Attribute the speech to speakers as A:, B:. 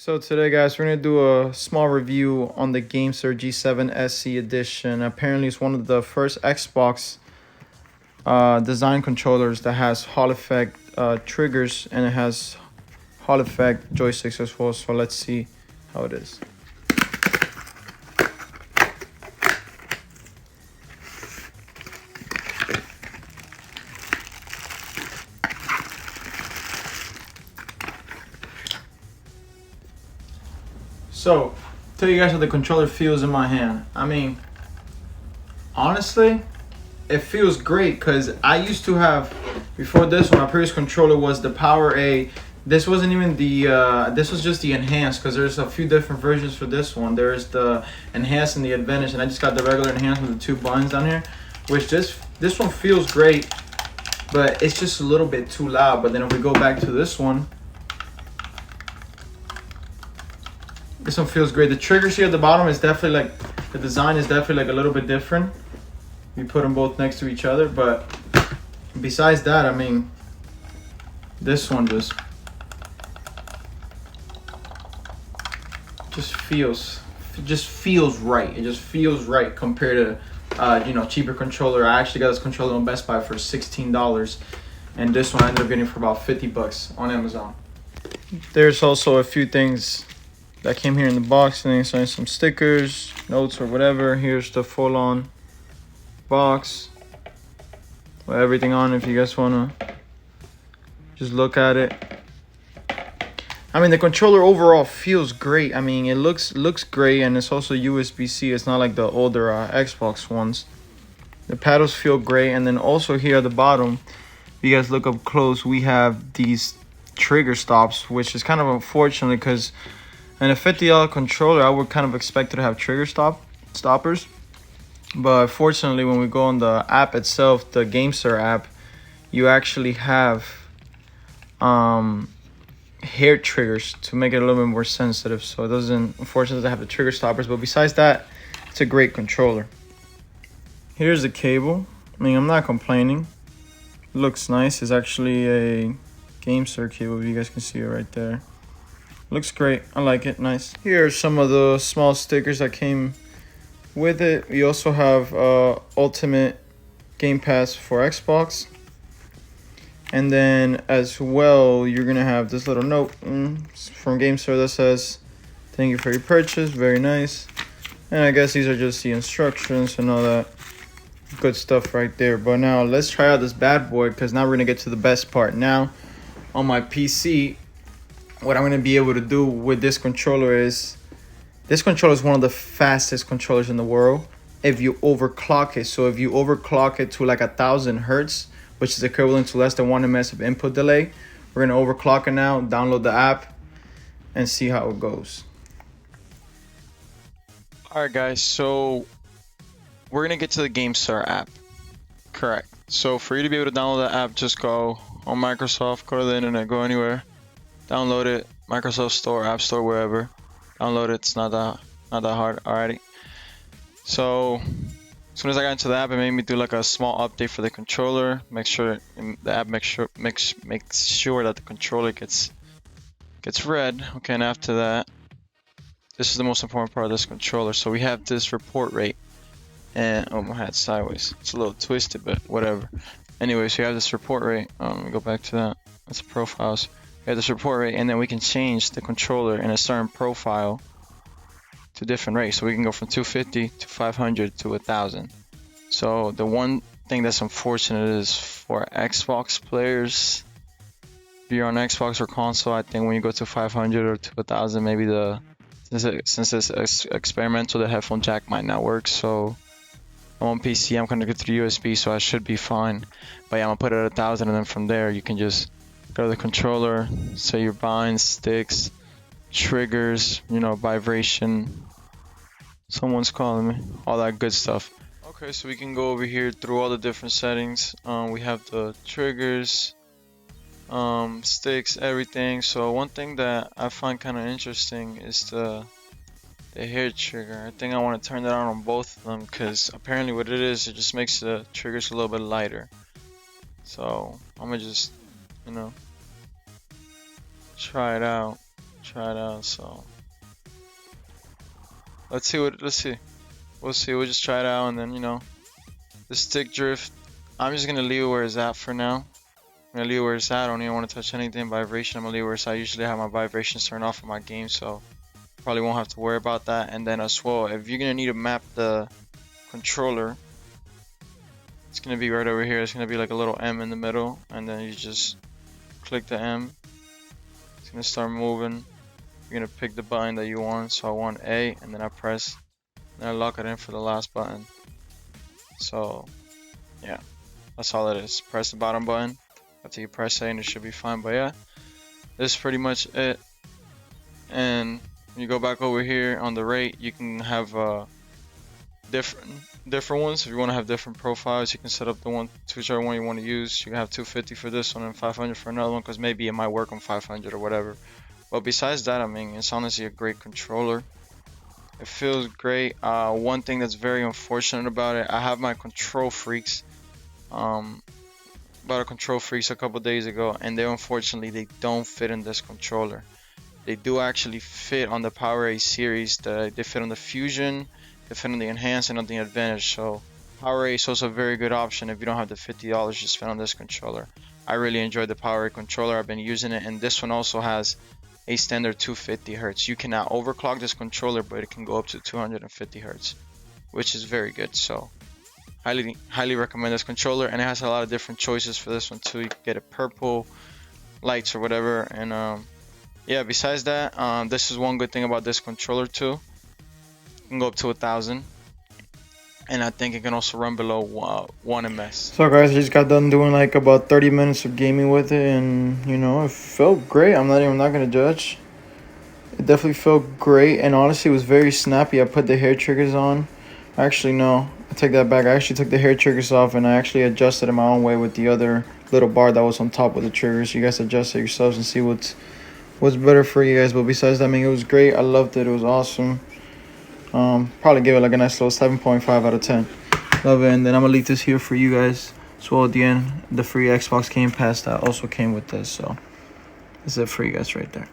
A: So today guys, we're going to do a small review on the GameSir G7 SC edition. Apparently it's one of the first Xbox design controllers that has Hall effect triggers, and it has Hall effect joysticks as well. So let's see how it is. So, tell you guys how the controller feels in my hand. I mean, honestly, it feels great because I used to have, before this one, my previous controller was the Power A. This wasn't even the, this was just the enhanced, because there's a few different versions for this one. There's the enhanced and the advantage, and I just got the regular enhanced with the two buttons down here, which this one feels great, but it's just a little bit too loud. But then if we go back to this one feels great. The triggers here at the bottom is definitely like, the design is definitely like a little bit different. You put them both next to each other, but besides that, I mean, this one just feels right. It just feels right compared to cheaper controller. I actually got this controller on Best Buy for $16, and this one I ended up getting for about 50 bucks on Amazon. There's also a few things that came here in the box, and then some stickers, notes, or whatever. Here's the full-on box with everything on, if you guys want to just look at it. I mean, the controller overall feels great. I mean, it looks great, and it's also USB-C. It's not like the older Xbox ones. The paddles feel great, and then also here at the bottom, if you guys look up close, we have these trigger stops, which is kind of unfortunate because in a $50 controller, I would kind of expect it to have trigger stoppers. But fortunately, when we go on the app itself, the GameSir app, you actually have hair triggers to make it a little bit more sensitive. So it doesn't, unfortunately, have the trigger stoppers. But besides that, it's a great controller. Here's the cable. I mean, I'm not complaining. It looks nice. It's actually a GameSir cable. You guys can see it right there. Looks great. I like it. Nice. Here are some of the small stickers that came with it. We also have Ultimate Game Pass for Xbox. And then as well, you're going to have this little note from GameSir that says, "Thank you for your purchase." Very nice. And I guess these are just the instructions and all that good stuff right there. But now let's try out this bad boy, because now we're going to get to the best part. Now on my PC, what I'm going to be able to do with this controller is, this controller is one of the fastest controllers in the world if you overclock it. So if you overclock it to like 1,000 hertz, which is equivalent to less than 1 ms of input delay, we're going to overclock it now, download the app, and see how it goes. Alright guys, so we're going to get to the GameSir app. Correct. So for you to be able to download the app, just go on Microsoft, go to the internet, go anywhere, download it, Microsoft Store, App Store, wherever. Download it. It's not that hard. Alrighty. So as soon as I got into the app, it made me do like a small update for the controller. Make sure the app makes sure that the controller gets red. Okay, and after that, this is the most important part of this controller. So we have this report rate, and oh, my hat's sideways. It's a little twisted, but whatever. Anyway, so you have this report rate. Let me go back to that. That's the profiles. We have this report rate, and then we can change the controller in a certain profile to different rates. So we can go from 250 to 500 to 1,000. So the one thing that's unfortunate is for Xbox players, if you're on Xbox or console, I think when you go to 500 or to 1,000, maybe since it's experimental, the headphone jack might not work. So I'm on PC, I'm connected through USB, so I should be fine. But yeah, I'm gonna put it at 1,000, and then from there you can just go to the controller, say your binds, sticks, triggers, vibration, someone's calling me, all that good stuff. Okay, so we can go over here through all the different settings. We have the triggers, sticks, everything. So one thing that I find kind of interesting is the hair trigger. I think I want to turn that on both of them, because apparently what it is, it just makes the triggers a little bit lighter. So I'm gonna just try it out. try it out. So let's see. We'll see. We'll just try it out, and then the stick drift. I'm just gonna leave it where it's at for now. I'm gonna leave it where it's at. I don't even want to touch anything vibration. I'm gonna leave it where it's at. I usually have my vibrations turned off in my game, so probably won't have to worry about that. And then as well, if you're gonna need to map the controller, it's gonna be right over here. It's gonna be like a little M in the middle, and then you just click the M. It's gonna start moving. You're gonna pick the button that you want. So I want A, and then I press, and I lock it in for the last button. So yeah, that's all it is. Press the bottom button after you press A, and it should be fine. But yeah, this is pretty much it. And when you go back over here on the rate, you can have different ones. If you want to have different profiles, you can set up the whichever one you want to use. You can have 250 for this one and 500 for another one, because maybe it might work on 500 or whatever. But besides that, I mean, it's honestly a great controller. It feels great. One thing that's very unfortunate about it, I have my control freaks. Bought a control freaks a couple days ago, and unfortunately they don't fit in this controller. They do actually fit on the PowerA series. They fit on the Fusion, they fit on the Enhanced, and on the Advantage. So PowerA is also a very good option if you don't have the $50 just spend on this controller. I really enjoyed the PowerA controller. I've been using it, and this one also has a standard 250 Hz. You cannot overclock this controller, but it can go up to 250 Hz, which is very good. So highly recommend this controller, and it has a lot of different choices for this one too. You can get it purple, lights, or whatever. And yeah, besides that, this is one good thing about this controller too. You can go up to 1,000, and I think it can also run below 1 ms.
B: So guys, I just got done doing like about 30 minutes of gaming with it, and it felt great. I'm not gonna judge. It definitely felt great, and honestly it was very snappy. I put the hair triggers on. Actually no, I take that back. I actually took the hair triggers off, and I actually adjusted it my own way with the other little bar that was on top of the triggers. You guys adjust it yourselves and see what's better for you guys. But besides that, I mean, it was great. I loved it. It was awesome. Probably give it like a nice little 7.5 out of 10. Love it. And then I'm gonna leave this here for you guys. So at the end, the free Xbox Game Pass that also came with this. So that's it for you guys right there.